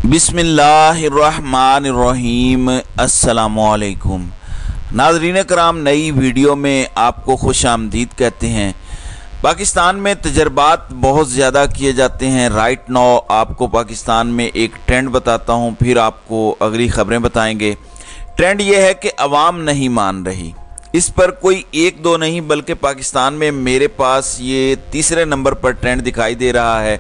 बिस्मिल्लाहिर्रहमानिर्रहीम। अस्सलामुअलैकुम नाज़रीन कराम, नई वीडियो में आपको खुश आमदीद कहते हैं। पाकिस्तान में तजर्बात बहुत ज़्यादा किए जाते हैं। राइट नाउ आपको पाकिस्तान में एक ट्रेंड बताता हूं, फिर आपको अगली ख़बरें बताएंगे। ट्रेंड ये है कि अवाम नहीं मान रही। इस पर कोई एक दो नहीं बल्कि पाकिस्तान में मेरे पास ये तीसरे नंबर पर ट्रेंड दिखाई दे रहा है।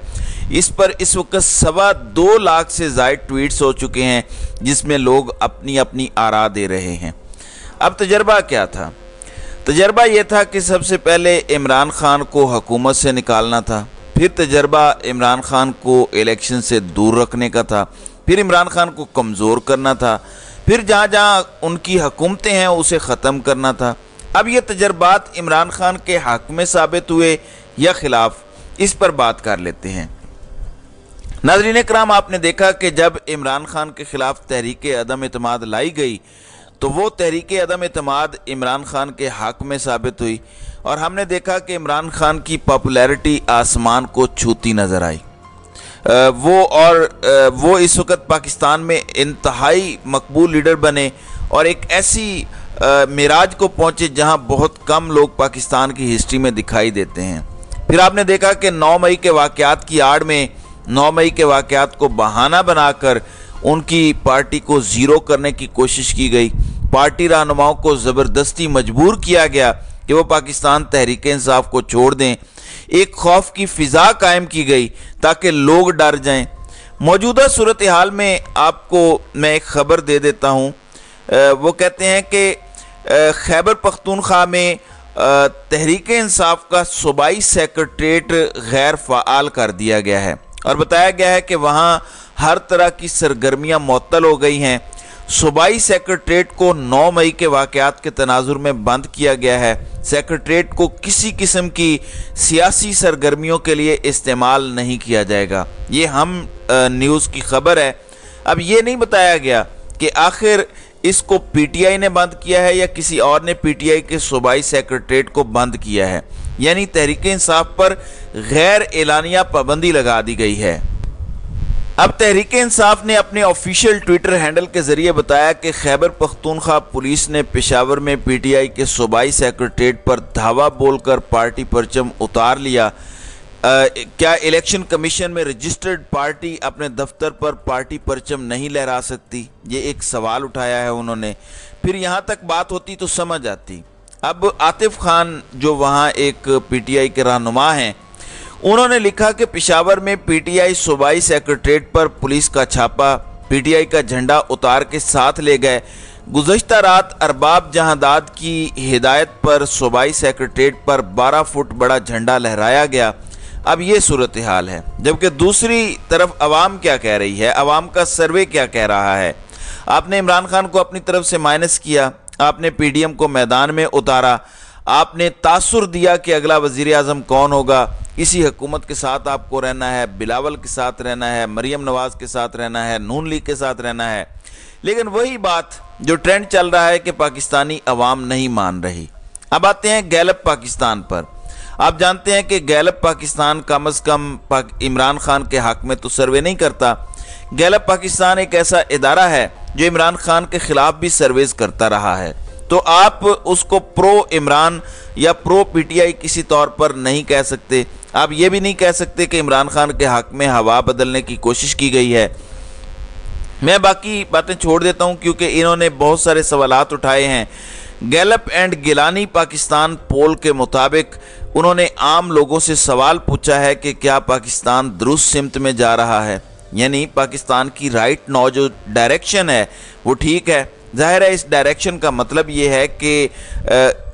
इस पर इस वक्त 2.25 लाख से ज़ायद ट्वीट्स हो चुके हैं जिसमें लोग अपनी अपनी आरा दे रहे हैं। अब तजर्बा क्या था? तजर्बा यह था कि सबसे पहले इमरान खान को हुकूमत से निकालना था, फिर तजर्बा इमरान खान को इलेक्शन से दूर रखने का था, फिर इमरान खान को कमज़ोर करना था, फिर जहाँ जहाँ उनकी हुकूमतें हैं उसे ख़त्म करना था। अब ये तजर्बात इमरान खान के हक़ में साबित हुए या ख़िलाफ़, इस पर बात कर लेते हैं। नाज़रीन कराम, आपने देखा कि जब इमरान खान के ख़िलाफ़ तहरीक अदम एतमाद लाई गई तो वो तहरीक अदम एतमाद इमरान खान के हक़ में साबित हुई और हमने देखा कि इमरान खान की पॉपुलैरिटी आसमान को छूती नज़र आई। वो इस वक्त पाकिस्तान में इंतहाई मकबूल लीडर बने और एक ऐसी मिराज को पहुँचे जहाँ बहुत कम लोग पाकिस्तान की हिस्ट्री में दिखाई देते हैं। फिर आपने देखा कि 9 मई के वाक़यात की आड़ में 9 मई के वाक़यात को बहाना बनाकर उनकी पार्टी को ज़ीरो करने की कोशिश की गई। पार्टी रहनुमाओं को ज़बरदस्ती मजबूर किया गया कि वो पाकिस्तान तहरीक इंसाफ को छोड़ दें। एक खौफ की फ़िज़ा कायम की गई ताकि लोग डर जाएं। मौजूदा सूरत हाल में आपको मैं एक ख़बर दे देता हूँ। वो कहते हैं कि खैबर पख्तूनख्वा में तहरीक इंसाफ का सूबाई सेक्रेटरीट गैर फ़ाल कर दिया गया है और बताया गया है कि वहाँ हर तरह की सरगर्मियाँ मुअत्तल हो गई हैं। सूबाई सेक्रेटरीट को 9 मई के वाक़यात के तनाजुर में बंद किया गया है। सेक्रेटरीट को किसी किस्म की सियासी सरगर्मियों के लिए इस्तेमाल नहीं किया जाएगा। ये हम न्यूज़ की खबर है। अब ये नहीं बताया गया कि आखिर इसको पीटीआई ने बंद किया है या किसी और ने पीटीआई के सूबाई सेक्रेटरीट को बंद किया है। यानी तहरीक इंसाफ पर गैर एलानिया पाबंदी लगा दी गई है। अब तहरीक इंसाफ ने अपने ऑफिशियल ट्विटर हैंडल के जरिए बताया कि खैबर पख्तूनख्वा पुलिस ने पेशावर में पीटीआई के सूबाई सेक्रेटरीट पर धावा बोलकर पार्टी परचम उतार लिया। क्या इलेक्शन कमीशन में रजिस्टर्ड पार्टी अपने दफ्तर पर पार्टी परचम नहीं लहरा सकती? ये एक सवाल उठाया है उन्होंने। फिर यहाँ तक बात होती तो समझ आती। अब आतिफ खान जो वहाँ एक पीटीआई के रहनुमा हैं, उन्होंने लिखा कि पेशावर में पीटीआई सूबाई सेक्रेटरीट पर पुलिस का छापा, पीटीआई का झंडा उतार के साथ ले गए। गुज़श्ता रात अरबाब जहांदाद की हिदायत पर सूबाई सेक्रेटरीट पर 12 फुट बड़ा झंडा लहराया गया। अब ये सूरत हाल है। जबकि दूसरी तरफ अवाम क्या कह रही है, अवाम का सर्वे क्या कह रहा है। आपने इमरान खान को अपनी तरफ से माइनस किया, आपने पीडीएम को मैदान में उतारा, आपने तासुर दिया कि अगला वज़ीर आज़म कौन होगा। इसी हुकूमत के साथ आपको रहना है, बिलावल के साथ रहना है, मरियम नवाज़ के साथ रहना है, नून लीग के साथ रहना है। लेकिन वही बात जो ट्रेंड चल रहा है कि पाकिस्तानी अवाम नहीं मान रही। अब आते हैं गैलप पाकिस्तान पर। आप जानते हैं कि गैलप पाकिस्तान कम अज़ कम इमरान खान के हक़ में तो सर्वे नहीं करता। गैलप पाकिस्तान एक ऐसा इदारा है जो इमरान खान के ख़िलाफ़ भी सर्वेज करता रहा है। तो आप उसको प्रो इमरान या प्रो पीटीआई किसी तौर पर नहीं कह सकते। आप ये भी नहीं कह सकते कि इमरान खान के हक़ में हवा बदलने की कोशिश की गई है। मैं बाकी बातें छोड़ देता हूँ क्योंकि इन्होंने बहुत सारे सवालात उठाए हैं। गैलप एंड गिलानी पाकिस्तान पोल के मुताबिक उन्होंने आम लोगों से सवाल पूछा है कि क्या पाकिस्तान दुरुस्त सिमत में जा रहा है, यानी पाकिस्तान की राइट नाउ जो डायरेक्शन है वो ठीक है। ज़ाहिर है इस डायरेक्शन का मतलब ये है कि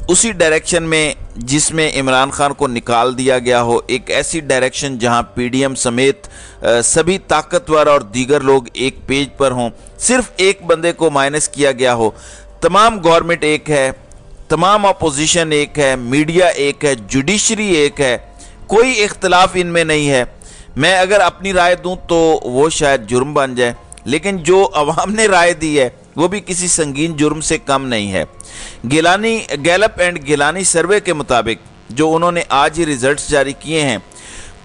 उसी डायरेक्शन में जिसमें इमरान खान को निकाल दिया गया हो, एक ऐसी डायरेक्शन जहां पीडीएम समेत सभी ताकतवर और दीगर लोग एक पेज पर हों, सिर्फ एक बंदे को माइनस किया गया हो। तमाम गवर्नमेंट एक है, तमाम अपोजिशन एक है, मीडिया एक है, जुडिशरी एक है, कोई इख्तलाफ इनमें नहीं है। मैं अगर अपनी राय दूं तो वो शायद जुर्म बन जाए, लेकिन जो अवाम ने राय दी है वो भी किसी संगीन जुर्म से कम नहीं है। गैलप एंड गिलानी सर्वे के मुताबिक जो उन्होंने आज ही रिजल्ट्स जारी किए हैं,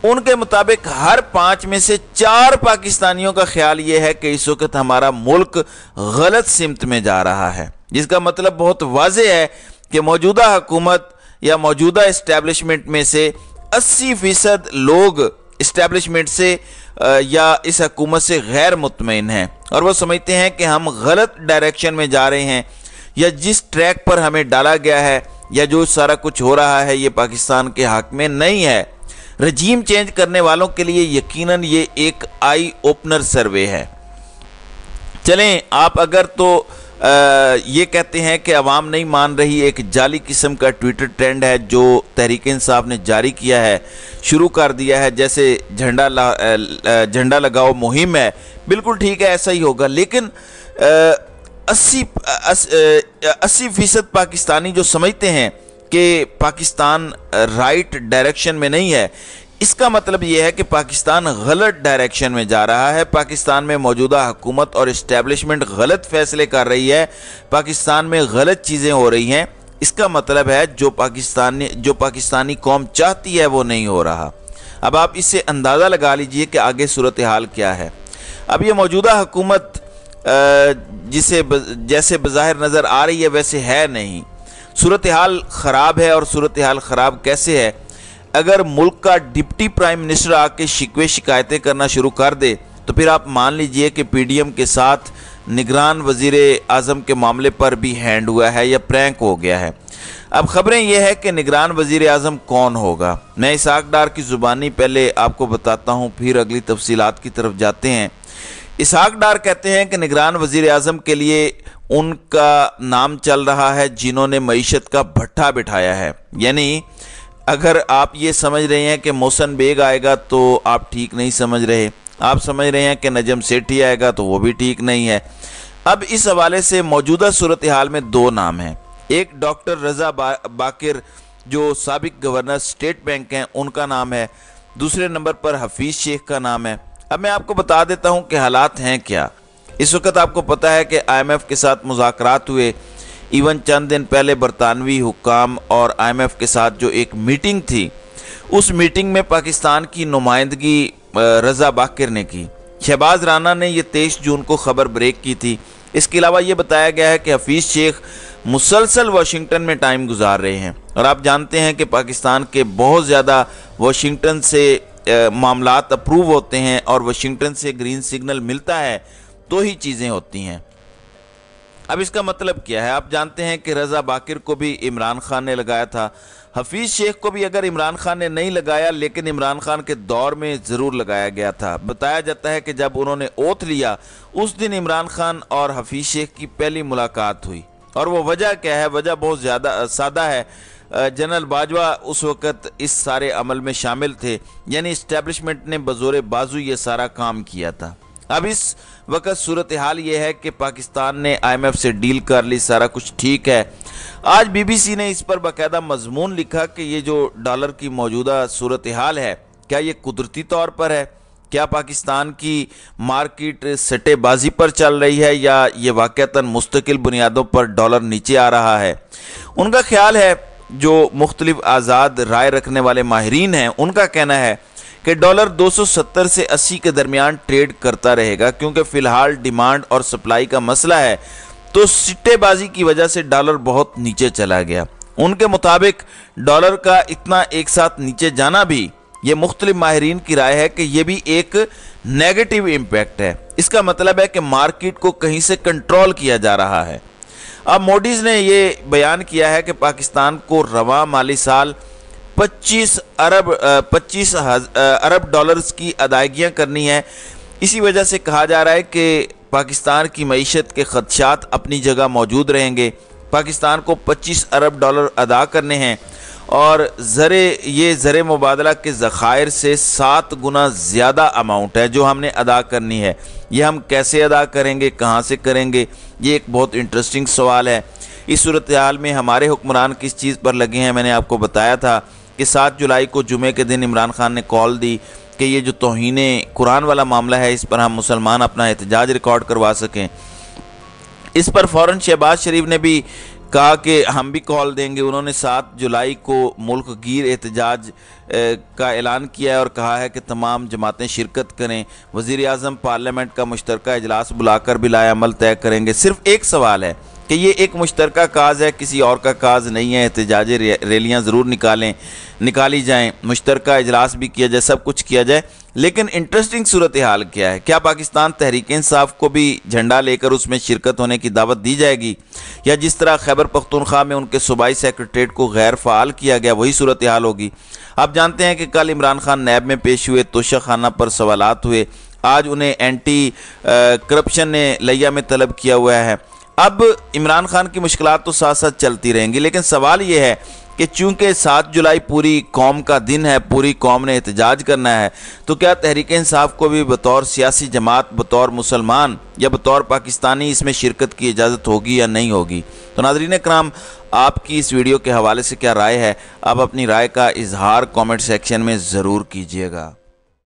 उनके मुताबिक हर 5 में से 4 पाकिस्तानियों का ख्याल यह है कि इस वक्त हमारा मुल्क गलत सिमत में जा रहा है, जिसका मतलब बहुत वाज़ेह है कि मौजूदा हुकूमत या मौजूदा इस्टेब्लिशमेंट में से 80% लोग इस्टेब्लिशमेंट से या इस हुकूमत से गैर मुतमईन हैं और वो समझते हैं कि हम गलत डायरेक्शन में जा रहे हैं या जिस ट्रैक पर हमें डाला गया है या जो सारा कुछ हो रहा है ये पाकिस्तान के हक में नहीं है। रजीम चेंज करने वालों के लिए यकीनन ये एक आई ओपनर सर्वे है। चलें, आप अगर तो ये कहते हैं कि अवाम नहीं मान रही, एक जाली किस्म का ट्विटर ट्रेंड है जो तहरीक इंसाफ ने जारी किया है, शुरू कर दिया है, जैसे झंडा लगाओ मुहिम है, बिल्कुल ठीक है, ऐसा ही होगा। लेकिन 80% पाकिस्तानी जो समझते हैं कि पाकिस्तान राइट डायरेक्शन में नहीं है, इसका मतलब यह है कि पाकिस्तान गलत डायरेक्शन में जा रहा है। पाकिस्तान में मौजूदा हुकूमत और इस्टेब्लिशमेंट गलत फैसले कर रही है, पाकिस्तान में गलत चीज़ें हो रही हैं। इसका मतलब है जो पाकिस्तानी कौम चाहती है वो नहीं हो रहा। अब आप इससे अंदाज़ा लगा लीजिए कि आगे सूरत हाल क्या है। अब ये मौजूदा हुकूमत जैसे बज़ाहिर नज़र आ रही है वैसे है नहीं। सूरत हाल ख़राब है। और सूरत हाल ख़राब कैसे है? अगर मुल्क का डिप्टी प्राइम मिनिस्टर आके शिकवे शिकायतें करना शुरू कर दे तो फिर आप मान लीजिए कि पीडीएम के साथ निगरान वज़ीर आज़म के मामले पर भी हैंड हुआ है या प्रैंक हो गया है। अब ख़बरें यह है कि निगरान वज़ीर आज़म कौन होगा। मैं इसहाक डार की ज़ुबानी पहले आपको बताता हूँ, फिर अगली तफसीलात की तरफ जाते हैं। इसहाक डार कहते हैं कि निगरान वज़ीर आज़म के लिए उनका नाम चल रहा है जिन्होंने मईशत का भट्ठा बिठाया है। यानी अगर आप ये समझ रहे हैं कि मोहसन बेग आएगा तो आप ठीक नहीं समझ रहे, आप समझ रहे हैं कि नजम सेठी आएगा तो वो भी ठीक नहीं है। अब इस हवाले से मौजूदा सूरत हाल में 2 नाम हैं। एक डॉक्टर रज़ा बाकिर जो साबिक गवर्नर स्टेट बैंक हैं, उनका नाम है। दूसरे नंबर पर हफीज़ शेख का नाम है। अब मैं आपको बता देता हूँ कि हालात हैं क्या। इस वक्त आपको पता है कि IMF के साथ मुज़ाकरात हुए। इवन चंद दिन पहले बरतानवी हुक्काम और IMF के साथ जो एक मीटिंग थी, उस मीटिंग में पाकिस्तान की नुमाइंदगी रज़ा बाकिर ने की। शहबाज राना ने ये 23 जून को खबर ब्रेक की थी। इसके अलावा ये बताया गया है कि हफीज़ शेख मुसलसल वाशिंगटन में टाइम गुजार रहे हैं। और आप जानते हैं कि पाकिस्तान के बहुत ज़्यादा वाशिंगटन से मामलात अप्रूव होते हैं और वाशिंगटन से ग्रीन सिग्नल मिलता है तो ही चीज़ें होती हैं। अब इसका मतलब क्या है? आप जानते हैं कि रज़ा बाकिर को भी इमरान खान ने लगाया था, हफीज़ शेख को भी अगर इमरान खान ने नहीं लगाया लेकिन इमरान खान के दौर में ज़रूर लगाया गया था। बताया जाता है कि जब उन्होंने ओथ लिया उस दिन इमरान खान और हफीज़ शेख की पहली मुलाकात हुई। और वो वजह क्या है? वजह बहुत ज़्यादा सादा है। जनरल बाजवा उस वक़्त इस सारे अमल में शामिल थे, यानी इस्टेब्लिशमेंट ने बज़ोरे बाजू ये सारा काम किया था। अब इस वक्त सूरत हाल ये है कि पाकिस्तान ने IMF से डील कर ली, सारा कुछ ठीक है। आज BBC ने इस पर बाकायदा मजमून लिखा कि ये जो डॉलर की मौजूदा सूरत हाल है, क्या ये कुदरती तौर पर है? क्या पाकिस्तान की मार्केट सट्टेबाजी पर चल रही है या ये वाक़तन मुस्तकिल बुनियादों पर डॉलर नीचे आ रहा है? उनका ख्याल है, जो मुख्तलिफ आज़ाद राय रखने वाले माहिरीन हैं, उनका कहना है कि डॉलर 270 से 80 के दरमियान ट्रेड करता रहेगा, क्योंकि फ़िलहाल डिमांड और सप्लाई का मसला है, तो सिट्टेबाजी की वजह से डॉलर बहुत नीचे चला गया। उनके मुताबिक डॉलर का इतना एक साथ नीचे जाना भी, ये मुख्तलिफ माहिरीन की राय है कि यह भी एक नेगेटिव इम्पैक्ट है। इसका मतलब है कि मार्केट को कहीं से कंट्रोल किया जा रहा है। अब मोडीज़ ने ये बयान किया है कि पाकिस्तान को रवां माली साल 25 अरब डॉलर्स की अदायगियाँ करनी है। इसी वजह से कहा जा रहा है कि पाकिस्तान की मईशत के खदशात अपनी जगह मौजूद रहेंगे। पाकिस्तान को 25 अरब डॉलर अदा करने हैं और ज़र मुबादला के ज़खायर से 7 गुना ज़्यादा अमाउंट है जो हमने अदा करनी है। ये हम कैसे अदा करेंगे, कहाँ से करेंगे, ये एक बहुत इंटरेस्टिंग सवाल है। इस सूरत हाल में हमारे हुक्मरान किस चीज़ पर लगे हैं? मैंने आपको बताया था कि 7 जुलाई को जुमे के दिन इमरान खान ने कॉल दी कि ये जो तौहीने कुरान वाला मामला है, इस पर हम मुसलमान अपना एहतजाज रिकॉर्ड करवा सकें। इस पर फ़ौरन शहबाज शरीफ ने भी کہا کہ ہم بھی کال دیں گے۔ انہوں نے 7 جولائی کو ملک گیر احتجاج کا اعلان کیا ہے اور کہا ہے کہ تمام جماعتیں شرکت کریں۔ وزیر اعظم پارلیمنٹ کا مشترکہ اجلاس بلا کر بھی لائحہ عمل طے کریں گے۔ صرف ایک سوال ہے کہ یہ ایک مشترکہ کاز ہے، کسی اور کا کاز نہیں ہے۔ احتجاجی ریلیاں ضرور نکالی جائیں، مشترکہ اجلاس بھی کیا جائے، سب کچھ کیا جائے، لیکن انٹرسٹنگ صورتحال کیا ہے؟ کیا پاکستان تحریک انصاف کو بھی جھنڈا لے کر اس میں شرکت ہونے کی دعوت دی جائے گی، یا جس طرح خیبر پختونخوا میں ان کے صوبائی سیکریٹریٹ کو غیر فعال کیا گیا وہی صورتحال ہوگی؟ آپ جانتے ہیں کہ کل عمران خان نیب میں پیش ہوئے، توشہ خانہ پر سوالات ہوئے، آج انہیں اینٹی کرپشن نے لائحہ میں طلب کیا ہوا ہے۔ اب عمران خان کی مشکلات تو ساتھ ساتھ چلتی رہیں گی، لیکن سوال یہ ہے کہ چونکہ 7 جولائی پوری قوم کا دن ہے، پوری قوم نے احتجاج کرنا ہے، تو کیا تحریک انصاف کو بھی بطور سیاسی جماعت، بطور مسلمان یا بطور پاکستانی اس میں شرکت کی اجازت ہوگی یا نہیں ہوگی؟ تو ناظرین کرام، آپ کی اس ویڈیو کے حوالے سے کیا رائے ہے؟ آپ اپنی رائے کا اظہار کامنٹ سیکشن میں ضرور کیجیے گا۔